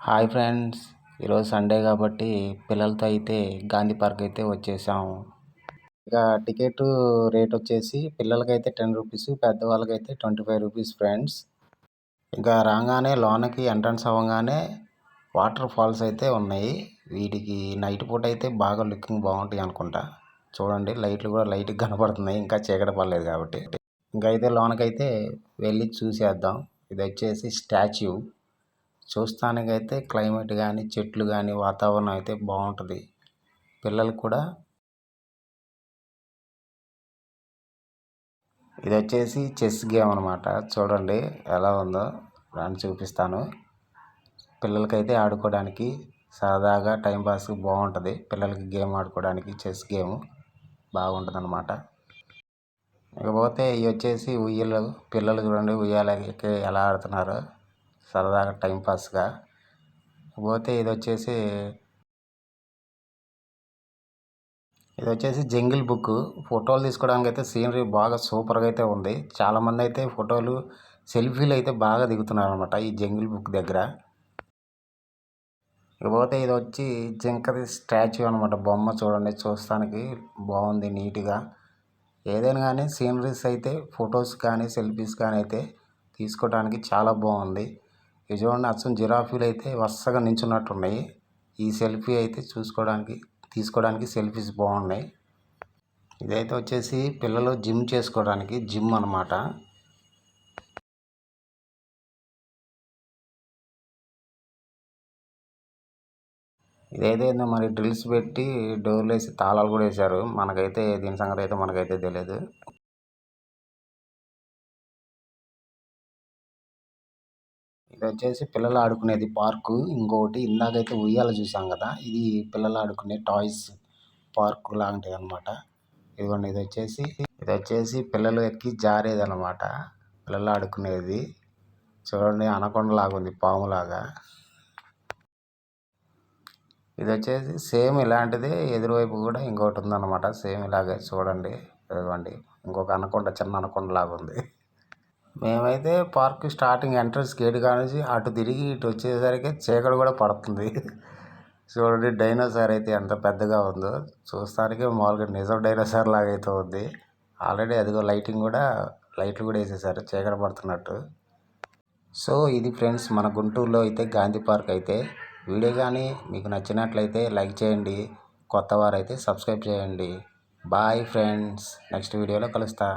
Hi friends, ఈరోజు Sunday కాబట్టి పిల్లలతో అయితే గాంధీ పార్క్ అయితే వచ్చేసాము. ఇక టికెట్ రేట్ వచ్చేసి పిల్లలకైతే 10 రూపీస్, పెద్దవాళ్ళకైతే 25 రూపీస్ ఫ్రెండ్స్. ఇంకా రాగానే లోనకి ఎంట్రన్స్ అవ్వగానే వాటర్ ఫాల్స్ అయితే ఉన్నాయి. వీటికి నైట్ పూట అయితే బాగా లుకింగ్ బాగుంటాయి అనుకుంటా. చూడండి, లైట్లు కూడా లైట్గా కనపడుతున్నాయి, ఇంకా చీకటి పడలేదు కాబట్టి. ఇంకా అయితే లోనకైతే వెళ్ళి చూసేద్దాం. ఇది వచ్చేసి స్టాచ్యూ. చూస్తానికైతే క్లైమేట్ కానీ, చెట్లు కానీ, వాతావరణం అయితే బాగుంటుంది. పిల్లలు కూడా ఇది వచ్చేసి చెస్ గేమ్ అనమాట. చూడండి ఎలా ఉందో, దాన్ని చూపిస్తాను. పిల్లలకైతే ఆడుకోవడానికి సరదాగా టైంపాస్ బాగుంటుంది. పిల్లలకి గేమ్ ఆడుకోవడానికి చెస్ గేమ్ బాగుంటుంది అనమాట. ఇకపోతే ఇవి వచ్చేసి ఉయ్యలు. పిల్లలు చూడండి ఉయ్యాలకి ఎలా ఆడుతున్నారో సరదాగా టైంపాస్గా. పోతే ఇది వచ్చేసి జంగిల్ బుక్. ఫోటోలు తీసుకోవడానికి అయితే సీనరీ బాగా సూపర్గా అయితే ఉంది. చాలామంది అయితే ఫోటోలు, సెల్ఫీలు అయితే బాగా దిగుతున్నారు అనమాట ఈ జంగిల్ బుక్ దగ్గర. ఇకపోతే ఇది వచ్చి జింకది స్టాచ్యూ అనమాట. బొమ్మ చూడండి, చూస్తానికి బాగుంది నీట్గా. ఏదైనా కానీ సీనరీస్ అయితే, ఫొటోస్ కానీ, సెల్ఫీస్ కానీ అయితే తీసుకోవడానికి చాలా బాగుంది. ఇది చూడండి, అచ్చం జిరాఫీలు అయితే వరుసగా నించున్నట్టున్నాయి. ఈ సెల్ఫీ అయితే తీసుకోవడానికి సెల్ఫీస్ బాగున్నాయి. ఇదైతే వచ్చేసి పిల్లలు జిమ్ చేసుకోవడానికి జిమ్ అనమాట. ఇదైతే మరి డ్రిల్స్ పెట్టి డోర్లు వేసి తాళాలు కూడా వేశారు. మనకైతే దీని సంగతి అయితే మనకైతే తెలియదు. ఇది వచ్చేసి పిల్లలు ఆడుకునేది పార్కు. ఇంకొకటి ఇందాకైతే ఉయ్యాల చూసాం కదా, ఇది పిల్లలు ఆడుకునే టాయ్స్ పార్కు లాంటిది అనమాట. ఇదిగోండి, ఇది వచ్చేసి పిల్లలు ఎక్కి జారేది అనమాట. పిల్లలు ఆడుకునేది. చూడండి, అనకొండ లాగా ఉంది, పాములాగా. ఇది వచ్చేసి సేమ్ ఇలాంటిదే, ఎదురువైపు కూడా ఇంకోటి ఉందన్నమాట. సేమ్ ఇలాగే చూడండి. ఇదిగోండి, ఇంకొక అనకొండ, చిన్న అనకొండ లాగా ఉంది. మేమైతే పార్క్ స్టార్టింగ్ ఎంట్రన్స్ గేట్ కానించి అటు తిరిగి ఇటు వచ్చేసరికి చీకటి కూడా పడుతుంది. చూడండి, డైనోసార్ అయితే ఎంత పెద్దగా ఉందో. చూస్తానికి మామూలుగా నిజం డైనోసార్ లాగా అయితే ఉంది. ఆల్రెడీ అదిగో లైట్లు కూడా వేసేసారు చీకటి పడుతున్నట్టు. సో ఇది ఫ్రెండ్స్, మన గుంటూరులో అయితే గాంధీ పార్క్ అయితే. వీడియో కానీ మీకు నచ్చినట్లయితే లైక్ చేయండి, కొత్త వారైతే సబ్స్క్రైబ్ చేయండి. బాయ్ ఫ్రెండ్స్, నెక్స్ట్ వీడియోలో కలుస్తా.